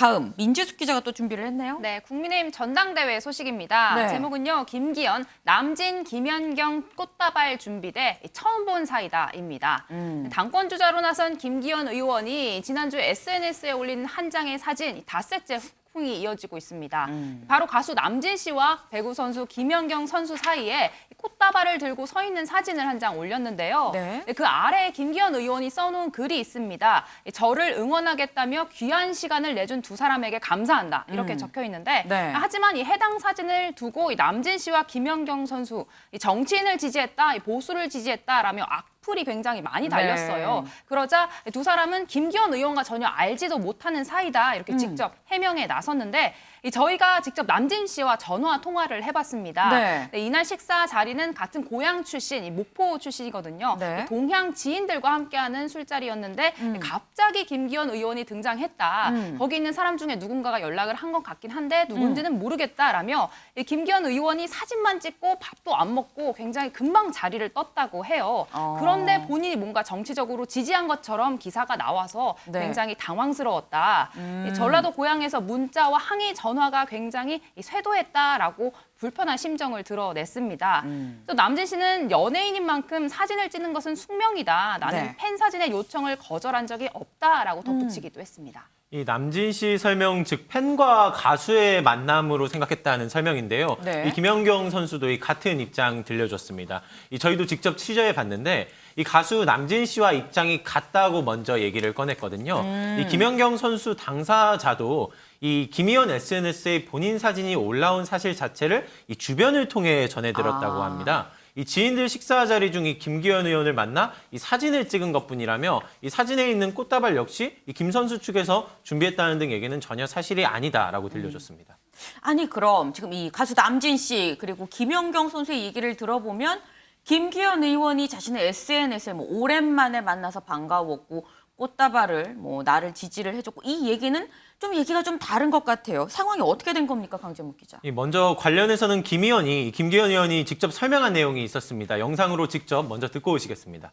다음 민지숙 기자가 또 준비를 했네요. 네, 국민의힘 전당대회 소식입니다. 네. 제목은요, 김기현, 남진, 김연경 꽃다발 준비대 처음 본 사이다입니다. 당권 주자로 나선 김기현 의원이 지난주 SNS에 올린 한 장의 사진 닷새째 풍이 이어지고 있습니다. 바로 가수 남진 씨와 배구 선수 김연경 선수 사이에 꽃다발을 들고 서 있는 사진을 한 장 올렸는데요. 네. 그 아래에 김기현 의원이 써놓은 글이 있습니다. 저를 응원하겠다며 귀한 시간을 내준 두 사람에게 감사한다. 이렇게 적혀 있는데 네. 하지만 이 해당 사진을 두고 이 남진 씨와 김연경 선수 이 정치인을 지지했다, 이 보수를 지지했다라며 악플이 굉장히 많이 달렸어요. 네. 그러자 두 사람은 김기현 의원과 전혀 알지도 못하는 사이다 이렇게 직접 해명에 나섰는데 저희가 직접 남진 씨와 전화 통화를 해봤습니다. 네. 이날 식사 자리는 같은 고향 출신, 이 목포 출신이거든요. 네. 동향 지인들과 함께하는 술자리였는데 갑자기 김기현 의원이 등장했다. 거기 있는 사람 중에 누군가가 연락을 한 것 같긴 한데 누군지는 모르겠다라며 이 김기현 의원이 사진만 찍고 밥도 안 먹고 굉장히 금방 자리를 떴다고 해요. 그런데 본인이 뭔가 정치적으로 지지한 것처럼 기사가 나와서 네. 굉장히 당황스러웠다. 이 전라도 고향에서 문자와 항의 전화가 굉장히 쇄도했다라고 불편한 심정을 드러냈습니다. 또 남진 씨는 연예인인 만큼 사진을 찍는 것은 숙명이다. 나는 네. 팬 사진의 요청을 거절한 적이 없다라고 덧붙이기도 했습니다. 이 남진 씨 설명, 즉 팬과 가수의 만남으로 생각했다는 설명인데요. 네. 이 김연경 선수도 이 같은 입장 들려줬습니다. 저희도 직접 취재해 봤는데 이 가수 남진 씨와 입장이 같다고 먼저 얘기를 꺼냈거든요. 이 김연경 선수 당사자도 이 김희원 SNS에 본인 사진이 올라온 사실 자체를 이 주변을 통해 전해 들었다고 합니다. 이 지인들 식사 자리 중 이 김기현 의원을 만나 이 사진을 찍은 것뿐이라며 이 사진에 있는 꽃다발 역시 이 김 선수 측에서 준비했다는 등 얘기는 전혀 사실이 아니다라고 들려줬습니다. 아니 그럼 지금 이 가수 남진 씨 그리고 김연경 선수의 얘기를 들어보면 김기현 의원이 자신의 SNS에 뭐 오랜만에 만나서 반가웠고 꽃다발을 뭐 나를 지지를 해줬고 이 얘기는 좀 얘기가 좀 다른 것 같아요. 상황이 어떻게 된 겁니까, 강재묵 기자? 먼저 관련해서는 김기현 의원이 직접 설명한 내용이 있었습니다. 영상으로 직접 먼저 듣고 오시겠습니다.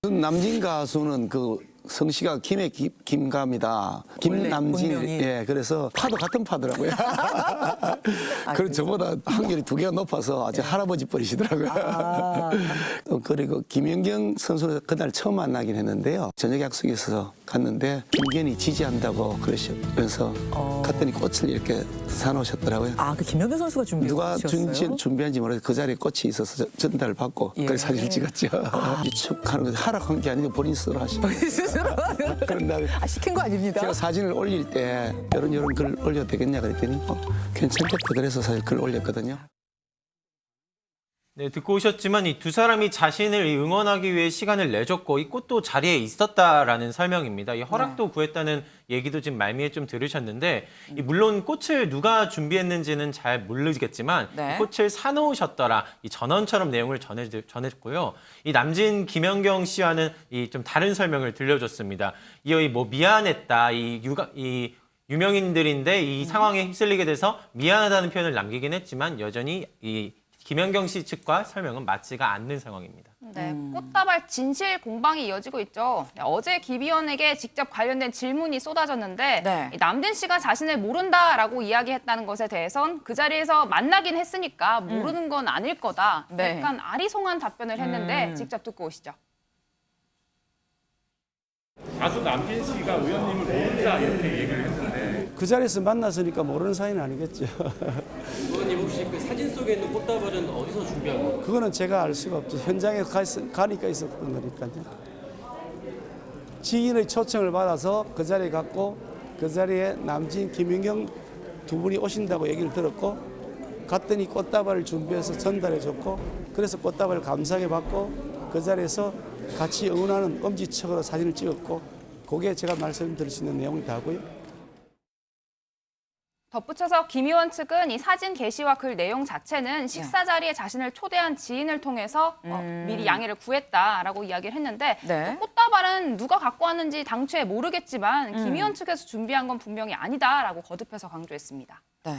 남진 가수는 그 성씨가 김가입니다. 김남진. 예, 그래서 파도 같은 파더라고요. 그리고 저보다 확률이 2개가 높아서 아주 할아버지 뻘이시더라고요. 그리고 김연경 선수를 그날 처음 만나긴 했는데요. 저녁 약속이 있어서 갔는데 김기현이 지지한다고 그러시면서 갔더니 꽃을 이렇게 사놓으셨더라고요. 아, 그 김연경 선수가 누가 준비하셨어요? 준비한지 모르겠어요. 그 자리에 꽃이 있어서 전달을 받고 예. 그래서 사진을 찍었죠. 축하는 거 하락한 게 아니고 본인 스스로 하시고. 그런 다음에 시킨 거 아닙니다. 제가 사진을 올릴 때 이런 글 올려도 되겠냐 그랬더니 괜찮겠다 그래서 사실 글 올렸거든요. 네, 듣고 오셨지만 이 두 사람이 자신을 응원하기 위해 시간을 내줬고 이 꽃도 자리에 있었다라는 설명입니다. 이 허락도 구했다는 얘기도 지금 말미에 좀 들으셨는데 물론 꽃을 누가 준비했는지는 잘 모르겠지만 네. 이 꽃을 사놓으셨더라 이 전언처럼 내용을 전했고요. 이 남진 김연경 씨와는 이 좀 다른 설명을 들려줬습니다. 이 뭐 미안했다 이 유명인들인데 이 상황에 휩쓸리게 돼서 미안하다는 표현을 남기긴 했지만 여전히 이 김연경 씨 측과 설명은 맞지가 않는 상황입니다. 네, 꽃다발 진실 공방이 이어지고 있죠. 어제 김의원에게 직접 관련된 질문이 쏟아졌는데 네. 이 남진 씨가 자신을 모른다라고 이야기했다는 것에 대해선 그 자리에서 만나긴 했으니까 모르는 건 아닐 거다. 네. 약간 아리송한 답변을 했는데 직접 듣고 오시죠. 가수 남진 씨가 의원님을 모른다 이렇게 얘기를 했는데 그 자리에서 만났으니까 모르는 사이는 아니겠죠. 의원님 혹시 그 사진 속에 있는 꽃다발은 어디서 준비한 거예요? 그거는 제가 알 수가 없죠. 현장에 가니까 있었던 거니까요. 지인의 초청을 받아서 그 자리에 갔고 그 자리에 남진, 김윤경 두 분이 오신다고 얘기를 들었고 갔더니 꽃다발을 준비해서 전달해줬고 그래서 꽃다발을 감사하게 받고 그 자리에서 같이 응원하는 엄지척으로 사진을 찍었고 그게 제가 말씀드릴 수 있는 내용이 다고요. 덧붙여서 김 의원 측은 이 사진 게시와 글 내용 자체는 식사 자리에 자신을 초대한 지인을 통해서 미리 양해를 구했다라고 이야기를 했는데 네. 꽃다발은 누가 갖고 왔는지 당초에 모르겠지만 김 의원 측에서 준비한 건 분명히 아니다라고 거듭해서 강조했습니다. 네.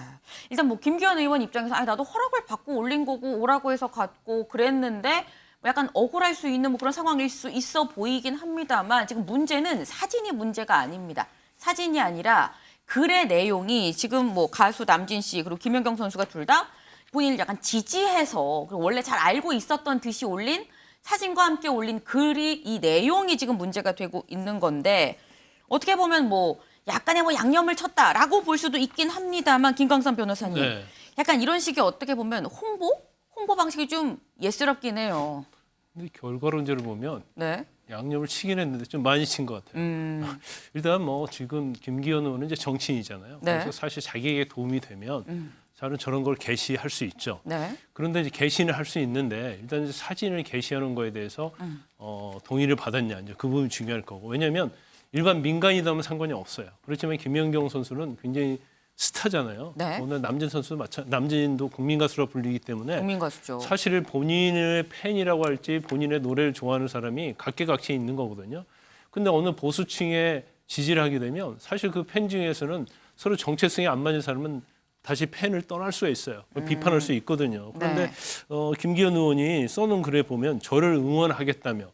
일단 뭐 김기현 의원 입장에서 나도 허락을 받고 올린 거고 오라고 해서 갔고 그랬는데 약간 억울할 수 있는 뭐 그런 상황일 수 있어 보이긴 합니다만 지금 문제는 사진이 문제가 아닙니다. 사진이 아니라 글의 내용이 지금 뭐 가수 남진 씨 그리고 김연경 선수가 둘 다 본인을 약간 지지해서 그리고 원래 잘 알고 있었던 듯이 올린 사진과 함께 올린 글이 이 내용이 지금 문제가 되고 있는 건데 어떻게 보면 뭐 약간의 뭐 양념을 쳤다라고 볼 수도 있긴 합니다만 김광선 변호사님 네. 약간 이런 식의 어떻게 보면 홍보 방식이 좀 예스럽긴 해요. 근데 결과론적으로 보면 네. 양념을 치긴 했는데 좀 많이 친 것 같아요. 일단 뭐 지금 김기현 의원은 이제 정치인이잖아요. 네. 그래서 사실 자기에게 도움이 되면 저런 걸 게시할 수 있죠. 네. 그런데 이제 게시는 할 수 있는데 일단 이제 사진을 게시하는 거에 대해서 동의를 받았냐 이제 그 부분이 중요할 거고 왜냐하면 일반 민간이라면 상관이 없어요. 그렇지만 김연경 선수는 굉장히 스타잖아요. 네. 오늘 남진 선수 남진도 국민 가수라 불리기 때문에 국민 가수죠. 사실 본인의 팬이라고 할지 본인의 노래를 좋아하는 사람이 각계각층에 있는 거거든요. 근데 어느 보수층에 지지를 하게 되면 사실 그 팬 중에서는 서로 정체성이 안 맞는 사람은 다시 팬을 떠날 수가 있어요. 비판할 수 있거든요. 그런데 네. 김기현 의원이 써놓은 글에 보면 저를 응원하겠다며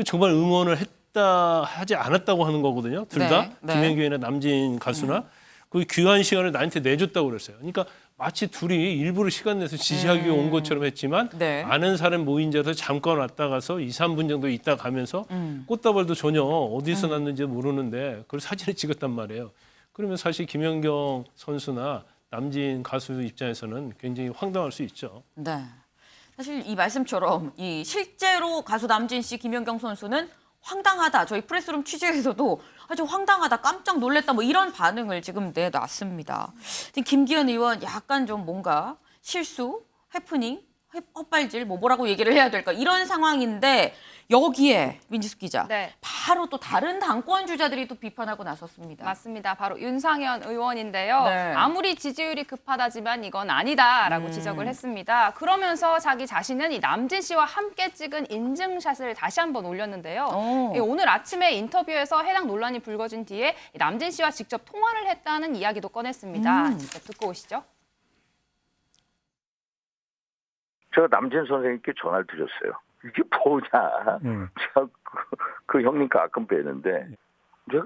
정말 응원을 하지 않았다고 하는 거거든요. 둘 다 네. 김연경이나 남진 가수나 그 귀한 시간을 나한테 내줬다고 그랬어요. 그러니까 마치 둘이 일부러 시간 내서 지지하기 위해 온 것처럼 했지만 네. 아는 사람 모인 자서 잠깐 왔다 가서 2, 3분 정도 있다 가면서 꽃다발도 전혀 어디서 났는지 모르는데 그걸 사진을 찍었단 말이에요. 그러면 사실 김연경 선수나 남진 가수 입장에서는 굉장히 황당할 수 있죠. 네. 사실 이 말씀처럼 이 실제로 가수 남진 씨, 김연경 선수는 황당하다. 저희 프레스룸 취재에서도 아주 황당하다, 깜짝 놀랐다 뭐 이런 반응을 지금 내놨습니다. 김기현 의원 약간 좀 뭔가 실수, 해프닝, 헛발질 뭐라고 얘기를 해야 될까 이런 상황인데 여기에 민지숙 기자 네. 바로 또 다른 당권 주자들이 또 비판하고 나섰습니다. 맞습니다. 바로 윤상현 의원인데요. 네. 아무리 지지율이 급하다지만 이건 아니다라고 지적을 했습니다. 그러면서 자기 자신은 이 남진 씨와 함께 찍은 인증샷을 다시 한번 올렸는데요. 오늘 아침에 인터뷰에서 해당 논란이 불거진 뒤에 이 남진 씨와 직접 통화를 했다는 이야기도 꺼냈습니다. 듣고 오시죠. 제가 남진 선생님께 전화를 드렸어요. 이게 뭐냐. 제가 그 형님 가끔 뵈는데 제가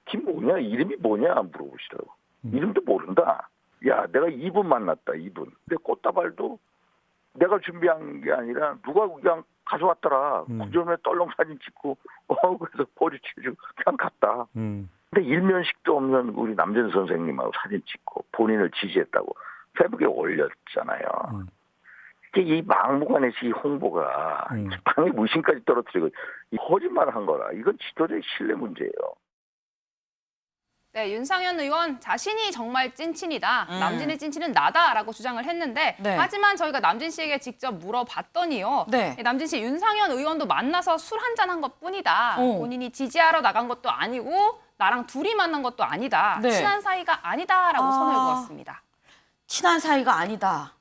김뭐냐 이름이 뭐냐 물어보시더라고. 이름도 모른다. 야 내가 2분 만났다 2분. 근데 꽃다발도 내가 준비한 게 아니라 누가 그냥 가져왔더라. 구절에 떨렁 사진 찍고 그래서 포즈 취해주고 그냥 갔다. 근데 일면식도 없는 우리 남진 선생님하고 사진 찍고 본인을 지지했다고 페북에 올렸잖아요. 이 막무가내시 이 홍보가 방해 무신까지 떨어뜨리고 거짓말을 한 거라. 이건 지도자의 신뢰 문제예요. 네, 윤상현 의원 자신이 정말 찐친이다. 남진의 찐친은 나다라고 주장을 했는데 네. 하지만 저희가 남진 씨에게 직접 물어봤더니요. 네. 남진 씨 윤상현 의원도 만나서 술 한잔 한 것뿐이다. 어. 본인이 지지하러 나간 것도 아니고 나랑 둘이 만난 것도 아니다. 네. 친한 사이가 아니다라고 선을 그었습니다. 친한 사이가 아니다.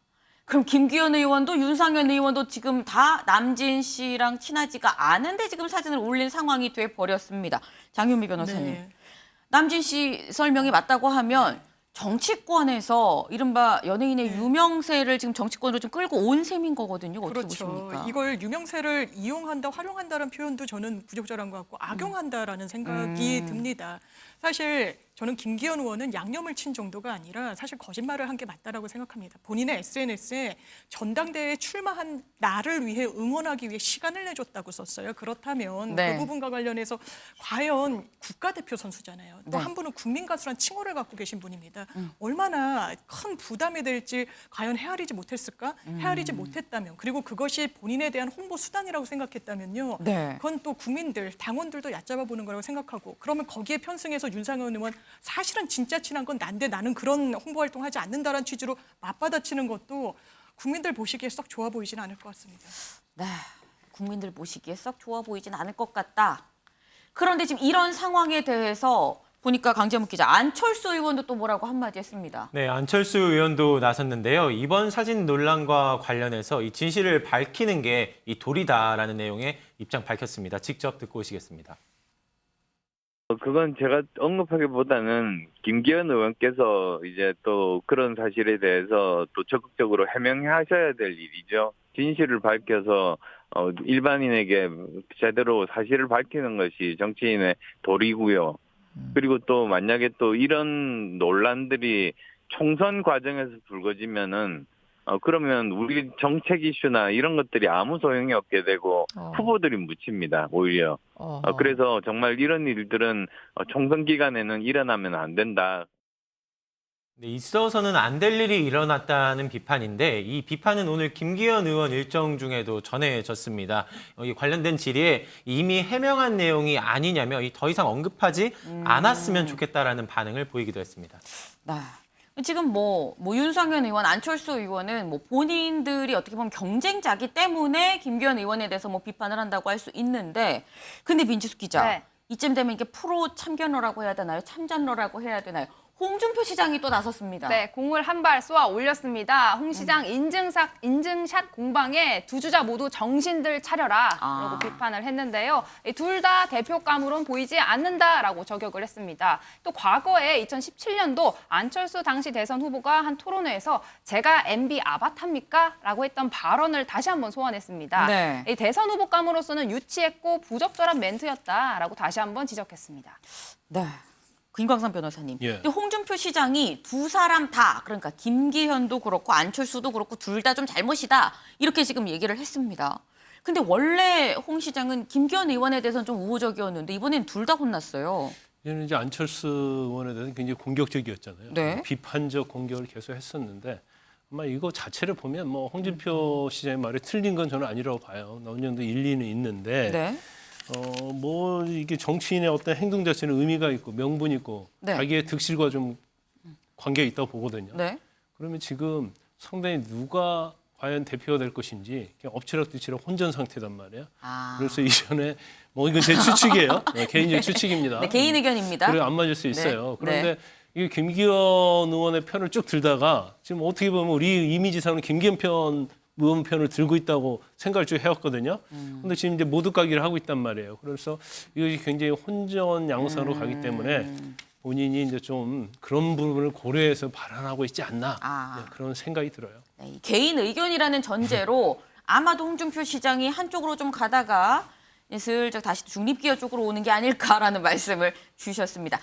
그럼 김기현 의원도 윤상현 의원도 지금 다 남진 씨랑 친하지가 않은데 지금 사진을 올린 상황이 돼 버렸습니다. 장윤미 변호사님. 네. 남진 씨 설명이 맞다고 하면 정치권에서 이른바 연예인의 유명세를 지금 정치권으로 좀 끌고 온 셈인 거거든요. 어떻게 그렇죠. 보십니까? 이걸 유명세를 이용한다, 활용한다는 표현도 저는 부적절한 것 같고 악용한다라는 생각이 듭니다. 사실 저는 김기현 의원은 양념을 친 정도가 아니라 사실 거짓말을 한 게 맞다라고 생각합니다. 본인의 SNS에 전당대회에 출마한 나를 위해 응원하기 위해 시간을 내줬다고 썼어요. 그렇다면 네. 그 부분과 관련해서 과연 국가대표 선수잖아요. 또 네. 한 분은 국민가수란 칭호를 갖고 계신 분입니다. 얼마나 큰 부담이 될지 과연 헤아리지 못했을까? 헤아리지 못했다면 그리고 그것이 본인에 대한 홍보 수단이라고 생각했다면요. 네. 그건 또 국민들, 당원들도 얕잡아 보는 거라고 생각하고 그러면 거기에 편승해서 윤상현 의원 사실은 진짜 친한 건 난데 나는 그런 홍보 활동하지 않는다라는 취지로 맞받아치는 것도 국민들 보시기에 썩 좋아 보이지는 않을 것 같습니다. 네, 국민들 보시기에 썩 좋아 보이진 않을 것 같다. 그런데 지금 이런 상황에 대해서 보니까 강재문 기자, 안철수 의원도 또 뭐라고 한마디 했습니다. 네, 안철수 의원도 나섰는데요. 이번 사진 논란과 관련해서 이 진실을 밝히는 게 이 도리다라는 내용의 입장 밝혔습니다. 직접 듣고 오시겠습니다. 그건 제가 언급하기보다는 김기현 의원께서 이제 또 그런 사실에 대해서 또 적극적으로 해명하셔야 될 일이죠. 진실을 밝혀서 일반인에게 제대로 사실을 밝히는 것이 정치인의 도리고요. 그리고 또 만약에 또 이런 논란들이 총선 과정에서 불거지면은 그러면 우리 정책 이슈나 이런 것들이 아무 소용이 없게 되고 후보들이 묻힙니다, 오히려. 그래서 정말 이런 일들은 총선 기간에는 일어나면 안 된다. 네, 있어서는 안 될 일이 일어났다는 비판인데 이 비판은 오늘 김기현 의원 일정 중에도 전해졌습니다. 이 관련된 질의에 이미 해명한 내용이 아니냐며 더 이상 언급하지 않았으면 좋겠다라는 반응을 보이기도 했습니다. 네. 지금 뭐 윤상현 의원, 안철수 의원은 뭐 본인들이 어떻게 보면 경쟁자기 때문에 김기현 의원에 대해서 뭐 비판을 한다고 할 수 있는데, 근데 민지숙 기자, 네. 이쯤 되면 이게 프로 참견러라고 해야 되나요? 참전러라고 해야 되나요? 홍준표 시장이 또 나섰습니다. 네, 공을 한 발 쏘아 올렸습니다. 홍 시장 인증샷 공방에 두 주자 모두 정신들 차려라 라고 비판을 했는데요. 둘 다 대표감으로는 보이지 않는다라고 저격을 했습니다. 또 과거에 2017년도 안철수 당시 대선 후보가 한 토론회에서 제가 MB 아바타입니까? 라고 했던 발언을 다시 한번 소환했습니다. 네. 이 대선 후보감으로서는 유치했고 부적절한 멘트였다라고 다시 한번 지적했습니다. 네. 김광삼 변호사님. 예. 근데 홍준표 시장이 두 사람 다, 그러니까 김기현도 그렇고 안철수도 그렇고 둘 다 좀 잘못이다, 이렇게 지금 얘기를 했습니다. 근데 원래 홍 시장은 김기현 의원에 대해서는 좀 우호적이었는데 이번엔 둘 다 혼났어요. 얘는 이제 안철수 의원에 대해서 굉장히 공격적이었잖아요. 네. 비판적 공격을 계속 했었는데 아마 이거 자체를 보면 뭐 홍준표 시장의 말이 틀린 건 저는 아니라고 봐요. 어느 정도 일리는 있는데 네. 뭐 이게 정치인의 어떤 행동 자체는 의미가 있고 명분이 있고 네. 자기의 득실과 좀 관계가 있다고 보거든요. 네. 그러면 지금 상당히 누가 과연 대표가 될 것인지 그냥 엎치락뒤치락 혼전 상태단 말이에요. 그래서 이전에 뭐 이건 제 추측이에요. 네, 개인적 추측입니다. 네, 개인 의견입니다. 그래 안 맞을 수 있어요. 네. 그런데 이게 김기현 의원의 편을 쭉 들다가 지금 어떻게 보면 우리 이미지상은 김기현 의원 편을 들고 있다고 생각을 쭉 해왔거든요. 근데 지금 이제 모두 가기를 하고 있단 말이에요. 그래서 이것이 굉장히 혼전 양상으로 가기 때문에 본인이 이제 좀 그런 부분을 고려해서 발언하고 있지 않나 네, 그런 생각이 들어요. 네, 개인 의견이라는 전제로 아마도 홍준표 시장이 한쪽으로 좀 가다가 슬쩍 다시 중립기어 쪽으로 오는 게 아닐까라는 말씀을 주셨습니다.